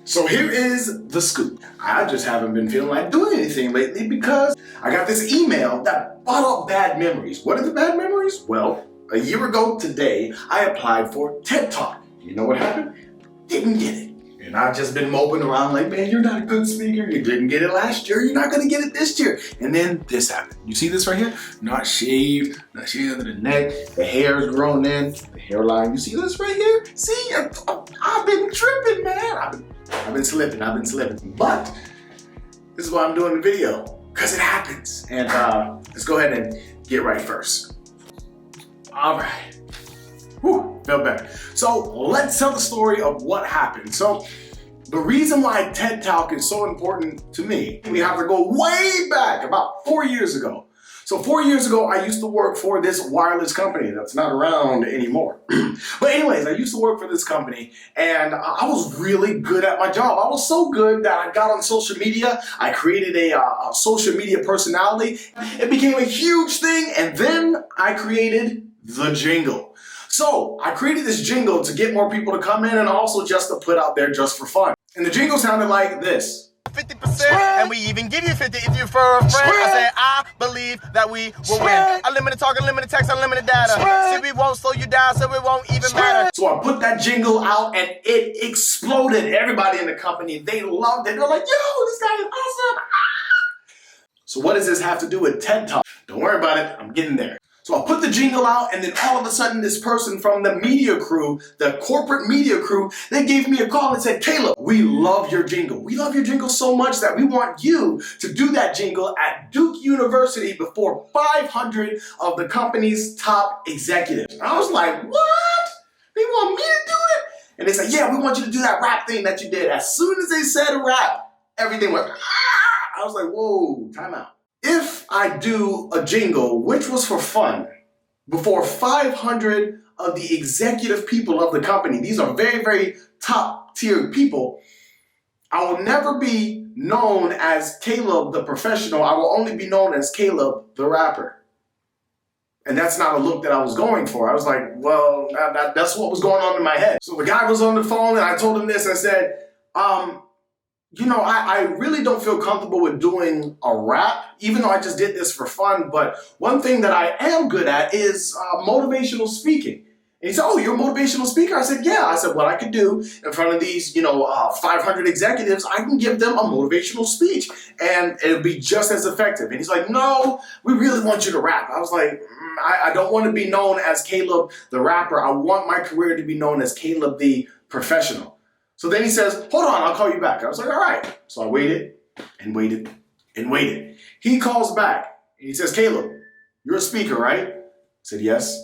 So here is the scoop. I just haven't been feeling like doing anything lately because I got this email that brought up bad memories. What are the bad memories? Well, a year ago today, I applied for TED Talk. You know what happened? Didn't get it. And I've just been moping around like, man, you're not a good speaker. You didn't get it last year. You're not going to get it this year. And then this happened. You see this right here? Not shaved under the neck. The hair's grown in. The hairline. You see this right here? See, I've been tripping, man. I've been slipping. But this is why I'm doing the video, because it happens. And let's go ahead and get right first. All right. Whew, felt better. So let's tell the story of what happened. So the reason why TED Talk is so important to me, we have to go way back, about 4 years ago. So 4 years ago, I used to work for this wireless company that's not around anymore. But anyways, I used to work for this company and I was really good at my job. I was so good that I got on social media. I created a social media personality. It became a huge thing, and then I created the jingle. So I created this jingle to get more people to come in and also just to put out there just for fun. And the jingle sounded like this. 50%, and we even give you 50 if you refer a friend. I said, I believe that we will win. Unlimited talk, unlimited text, unlimited data. See, we won't slow you down, so it won't even matter. So I put that jingle out and it exploded. Everybody in the company, they loved it. They're like, yo, this guy is awesome. So what does this have to do with TED Talk? Don't worry about it, I'm getting there. So I put the jingle out, and then all of a sudden this person from the media crew, the corporate media crew, they gave me a call and said, Caleb, we love your jingle. We love your jingle so much that we want you to do that jingle at Duke University before 500 of the company's top executives. And I was like, what? They want me to do it? And they said, yeah, we want you to do that rap thing that you did. As soon as they said rap, everything went, ah! I was like, whoa, time out. If I do a jingle, which was for fun, before 500 of the executive people of the company, these are very, very top tier people, I will never be known as Caleb the professional. I will only be known as Caleb the rapper. And that's not a look that I was going for. I was like, well, that's what was going on in my head. So the guy was on the phone and I told him this. I said, you know, I really don't feel comfortable with doing a rap, even though I just did this for fun. But one thing that I am good at is motivational speaking. And he said, oh, you're a motivational speaker? I said, yeah. I said, what I could do in front of these, 500 executives, I can give them a motivational speech and it'll be just as effective. And he's like, no, we really want you to rap. I was like, I don't want to be known as Caleb the rapper. I want my career to be known as Caleb the professional. So then he says, hold on, I'll call you back. I was like, all right. So I waited and waited and waited. He calls back and he says, Caleb, you're a speaker, right? I said, yes.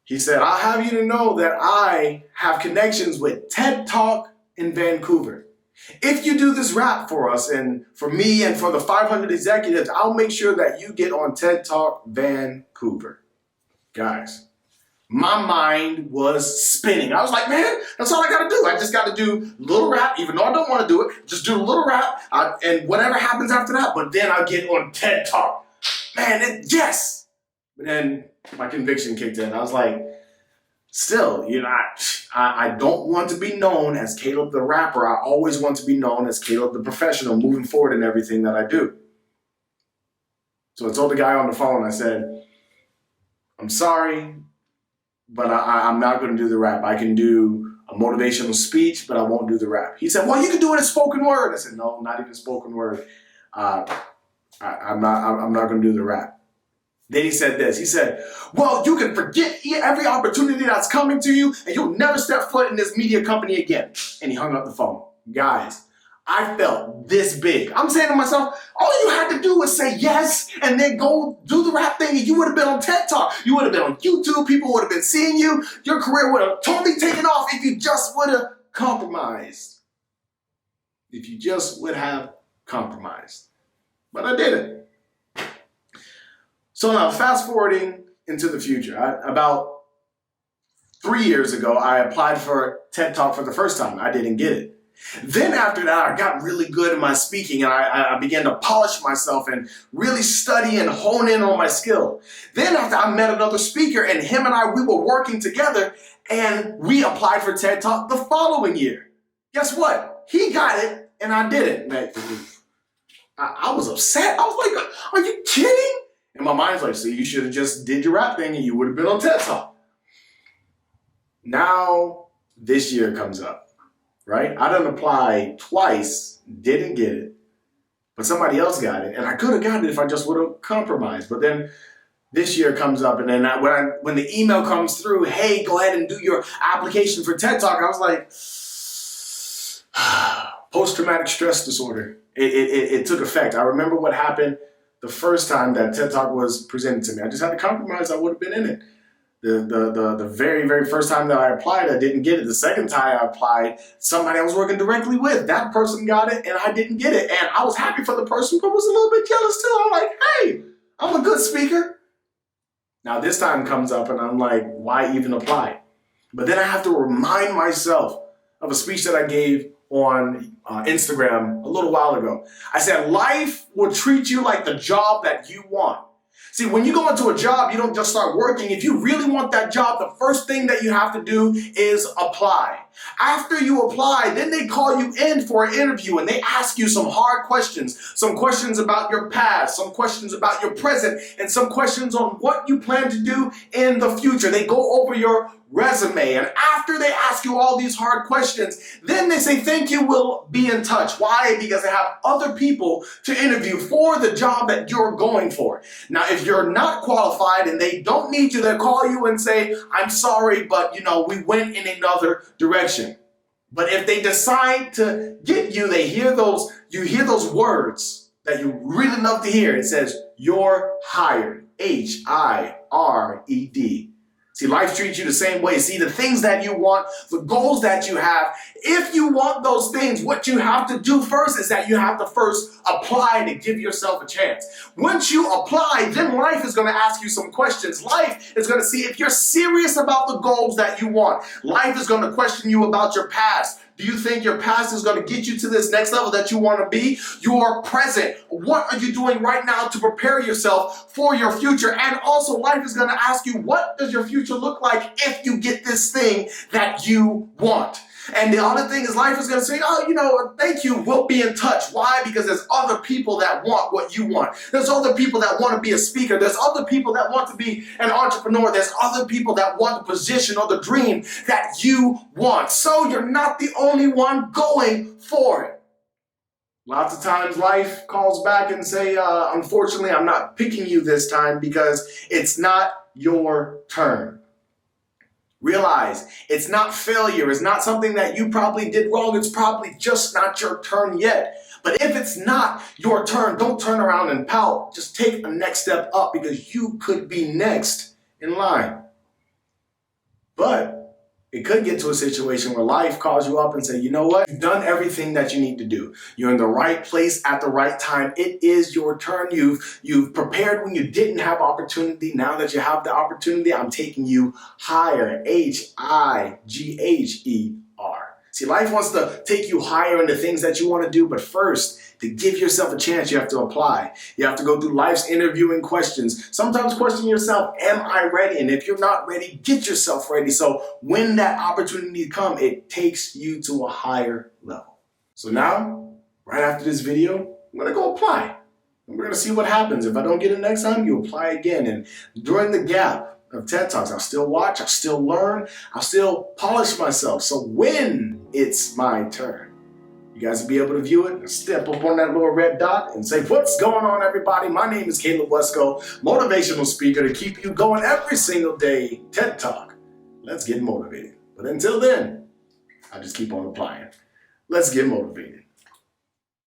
He said, I'll have you to know that I have connections with TED Talk in Vancouver. If you do this rap for us and for me and for the 500 executives, I'll make sure that you get on TED Talk Vancouver. Guys. My mind was spinning. I was like, man, that's all I got to do. I just got to do a little rap, even though I don't want to do it. Just do a little rap, and whatever happens after that. But then I'll get on TED Talk. Man, yes. But then my conviction kicked in. I was like, still, I don't want to be known as Caleb the rapper. I always want to be known as Caleb the professional moving forward in everything that I do. So I told the guy on the phone, I said, I'm sorry, but I'm not going to do the rap. I can do a motivational speech, but I won't do the rap. He said, well, you can do it in spoken word. I said, no, not even spoken word. I'm not going to do the rap. Then he said this. He said, well, you can forget every opportunity that's coming to you, and you'll never step foot in this media company again. And he hung up the phone. Guys, I felt this big. I'm saying to myself, all you had to do was say yes and then go do the rap thing and you would have been on TED Talk. You would have been on YouTube. People would have been seeing you. Your career would have totally taken off if you just would have compromised. If you just would have compromised. But I didn't. So now fast forwarding into the future. About 3 years ago, I applied for TED Talk for the first time. I didn't get it. Then after that, I got really good at my speaking and I began to polish myself and really study and hone in on my skill. Then after I met another speaker and him and we were working together and we applied for TED Talk the following year. Guess what? he got it and I didn't. Man, I was upset. I was like, are you kidding? And my mind's like, see, you should have just did your rap thing and you would have been on TED Talk. Now, this year comes up, right? I done applied twice, didn't get it, but somebody else got it. And I could have gotten it if I just would have compromised. But then this year comes up, and then when the email comes through, hey, go ahead and do your application for TED Talk, I was like, post-traumatic stress disorder. It took effect. I remember what happened the first time that TED Talk was presented to me. I just had to compromise. I would have been in it. The very, very first time that I applied, I didn't get it. The second time I applied, somebody I was working directly with, that person got it and I didn't get it. And I was happy for the person, but was a little bit jealous too. I'm like, hey, I'm a good speaker. Now this time comes up and I'm like, why even apply? But then I have to remind myself of a speech that I gave on Instagram a little while ago. I said, life will treat you like the job that you want. See, when you go into a job, you don't just start working. If you really want that job, the first thing that you have to do is apply. After you apply, then they call you in for an interview and they ask you some hard questions, some questions about your past, some questions about your present, and some questions on what you plan to do in the future. They go over your resume, and after they ask you all these hard questions, then they say, thank you, we'll be in touch. Why? Because they have other people to interview for the job that you're going for. Now, if you're not qualified and they don't need you, they'll call you and say, I'm sorry, but we went in another direction. But if they decide to get you, you hear those words that you really love to hear. It says, you're hired. H-I-R-E-D. See, life treats you the same way. See, the things that you want, the goals that you have, if you want those things, what you have to do first is that you have to first apply to give yourself a chance. Once you apply, then life is going to ask you some questions. Life is going to see if you're serious about the goals that you want. Life is going to question you about your past. Do you think your past is going to get you to this next level that you want to be? Your present. What are you doing right now to prepare yourself for your future? And also, life is going to ask you, what does your future look like if you get this thing that you want? And the other thing is, life is going to say, oh, thank you, we'll be in touch. Why? Because there's other people that want what you want. There's other people that want to be a speaker. There's other people that want to be an entrepreneur. There's other people that want the position or the dream that you want. So you're not the only one going for it. Lots of times life calls back and say, unfortunately, I'm not picking you this time because it's not your turn. Realize it's not failure. It's not something that you probably did wrong. It's probably just not your turn yet. But if it's not your turn, don't turn around and pout. Just take a next step up because you could be next in line. But it could get to a situation where life calls you up and say, you know what? You've done everything that you need to do. You're in the right place at the right time. It is your turn. You've prepared when you didn't have opportunity. Now that you have the opportunity, I'm taking you higher. H-I-G-H-E-R. See, life wants to take you higher into things that you want to do, but first, to give yourself a chance, you have to apply. You have to go through life's interviewing questions. Sometimes question yourself, am I ready? And if you're not ready, get yourself ready. So when that opportunity comes, it takes you to a higher level. So now, right after this video, I'm going to go apply. And we're going to see what happens. If I don't get it next time, you apply again. And during the gap of TED Talks, I'll still watch, I'll still learn, I'll still polish myself. So when it's my turn, you guys will be able to view it and step up on that little red dot and say, what's going on, everybody? My name is Caleb Wesco, motivational speaker to keep you going every single day. TED Talk. Let's get motivated. But until then, I just keep on applying. Let's get motivated.